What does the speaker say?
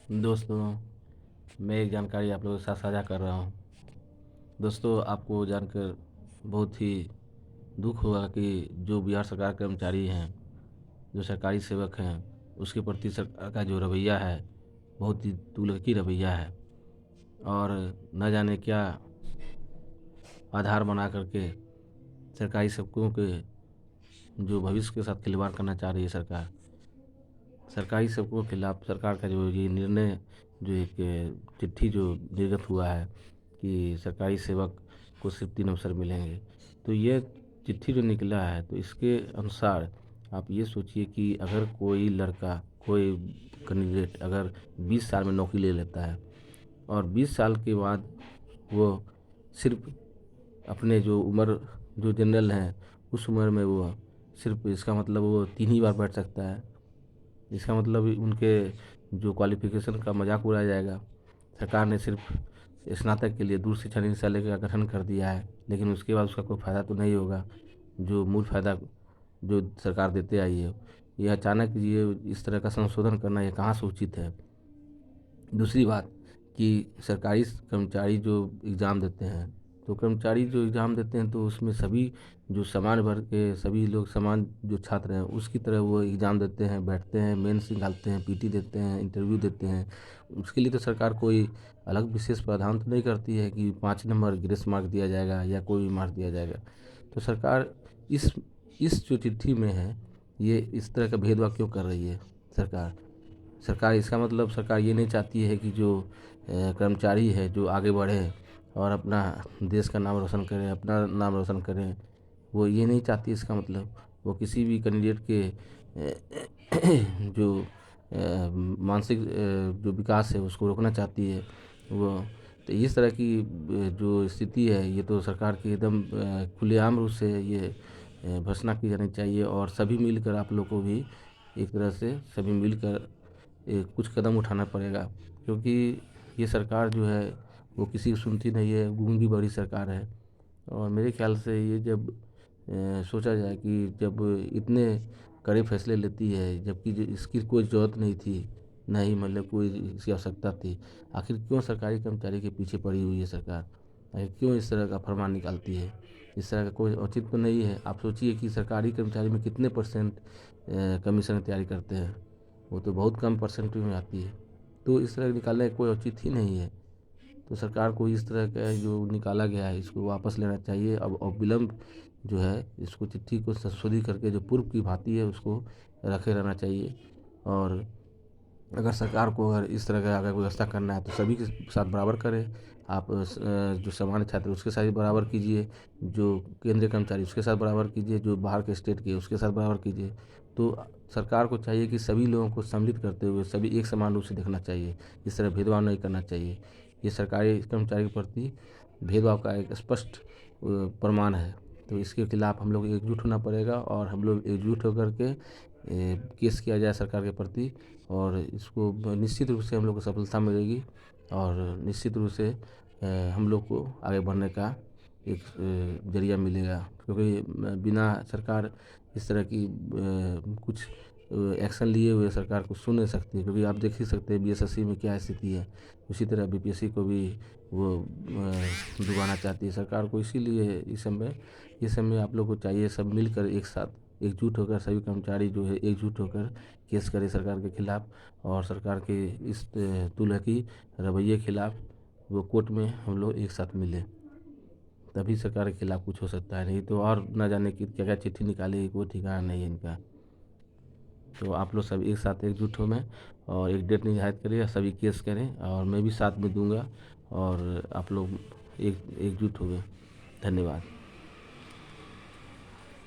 दोस्तों, मैं एक जानकारी आप लोगों के साथ साझा कर रहा हूँ। दोस्तों, आपको जानकर बहुत ही दुःख होगा कि जो बिहार सरकार के कर्मचारी हैं, जो सरकारी सेवक हैं, उसके प्रति सरकार का जो रवैया है, बहुत ही तुगलकी रवैया है और न जाने क्या आधार बना कर के सरकारी सेवकों के जो भविष्य के साथ खिलवाड़ करना चाह रही है सरकार। सरकारी सेवकों के खिलाफ सरकार का जो ये निर्णय, जो एक चिट्ठी जो निर्गत हुआ है कि सरकारी सेवक को सिर्फ 3 अवसर मिलेंगे। तो ये चिट्ठी जो निकला है, तो इसके अनुसार आप ये सोचिए कि अगर कोई लड़का, कोई कैंडिडेट अगर 20 साल में नौकरी ले लेता है और 20 साल के बाद वो सिर्फ अपने जो उम्र जो जनरल हैं, उस उम्र में वो सिर्फ, इसका मतलब वो 3 ही बार बैठ सकता है। इसका मतलब उनके जो क्वालिफ़िकेशन का मजाक उड़ाया जाएगा। सरकार ने सिर्फ स्नातक के लिए दूर शिक्षा निदेशालय का गठन कर दिया है, लेकिन उसके बाद उसका कोई फ़ायदा तो नहीं होगा। जो मूल फ़ायदा जो सरकार देते आई है, ये अचानक ये इस तरह का संशोधन करना, ये कहाँ से उचित है। दूसरी बात कि सरकारी कर्मचारी जो एग्ज़ाम देते हैं, तो कर्मचारी जो एग्ज़ाम देते हैं तो उसमें सभी जो समान वर्ग के सभी लोग, समान जो छात्र हैं उसकी तरह वो एग्ज़ाम देते हैं, बैठते हैं, मेंस निकालते हैं, पीटी देते हैं, इंटरव्यू देते हैं। उसके लिए तो सरकार कोई अलग विशेष प्रावधान तो नहीं करती है कि 5 नंबर ग्रेस मार्क दिया जाएगा या कोई भी मार्क दिया जाएगा। तो सरकार इस इस जो चिट्ठी में है, ये इस तरह का भेदभाव क्यों कर रही है सरकार? सरकार, इसका मतलब सरकार ये नहीं चाहती है कि जो कर्मचारी है जो आगे बढ़े और अपना देश का नाम रोशन करें, अपना नाम रोशन करें। वो ये नहीं चाहती, इसका मतलब वो किसी भी कैंडिडेट के जो मानसिक जो विकास है उसको रोकना चाहती है वो। तो इस तरह की जो स्थिति है, ये तो सरकार की एकदम खुलेआम रूप से ये भर्त्सना की जानी चाहिए और सभी मिलकर, आप लोग को भी एक तरह से सभी मिलकर कुछ कदम उठाना पड़ेगा, क्योंकि ये सरकार जो है वो किसी की सुनती नहीं है, गूंगी बड़ी सरकार है। और मेरे ख्याल से ये जब सोचा जाए कि जब इतने कड़े फैसले लेती है, जबकि इसकी कोई ज़रूरत नहीं थी, ना ही मतलब कोई इसकी आवश्यकता थी। आखिर क्यों सरकारी कर्मचारी के पीछे पड़ी हुई है सरकार? आखिर क्यों इस तरह का फरमान निकालती है? इस तरह का कोई औचित्य तो नहीं है। आप सोचिए कि सरकारी कर्मचारी में कितने % कमीशन की तैयारी करते हैं, वो तो बहुत कम % में आती है। तो इस तरह निकालने का कोई औचित्य ही नहीं है। तो सरकार को इस तरह का जो निकाला गया है, इसको वापस लेना चाहिए। अब विलंब जो है, इसको चिट्ठी को संशोधित करके जो पूर्व की भांति है उसको रखे रहना चाहिए। और अगर सरकार को अगर इस तरह का अगर व्यवस्था करना है तो सभी के साथ बराबर करें। आप जो सामान्य छात्र उसके साथ भी बराबर कीजिए, जो केंद्रीय कर्मचारी उसके साथ बराबर कीजिए, जो बाहर के स्टेट के उसके साथ बराबर कीजिए। तो सरकार को चाहिए कि सभी लोगों को सम्मिलित करते हुए सभी एक समान रूप से देखना चाहिए, इस तरह भेदभाव नहीं करना चाहिए। ये सरकारी कर्मचारी के प्रति भेदभाव का एक स्पष्ट प्रमाण है। तो इसके खिलाफ हम लोग एकजुट होना पड़ेगा और हम लोग एकजुट होकर के केस किया जाए सरकार के प्रति, और इसको निश्चित रूप से हम लोग को सफलता मिलेगी और निश्चित रूप से हम लोग को आगे बढ़ने का एक जरिया मिलेगा। क्योंकि बिना सरकार इस तरह की कुछ एक्शन लिए हुए सरकार को सुन नहीं सकती, क्योंकि आप देख ही सकते हैं बीएसएससी में क्या स्थिति है। उसी तरह बीपीएससी को भी वो डुबाना चाहती है सरकार को। इसीलिए इस समय आप लोग को चाहिए सब मिलकर एक साथ एकजुट होकर, सभी कर्मचारी जो है एकजुट होकर केस करे सरकार के खिलाफ, और सरकार के इस तुगलकी रवैये के खिलाफ वो कोर्ट में हम लोग एक साथ मिले, तभी सरकार के खिलाफ कुछ हो सकता है। नहीं तो और न जाने कि क्या क्या चिट्ठी निकालेगी, कोई ठिकाना नहीं है इनका। तो आप लोग सब एक साथ एकजुट हो में और एक डेट निर्धारित करिए, सभी केस करें और मैं भी साथ में दूंगा और आप लोग एकजुट हो गए। धन्यवाद।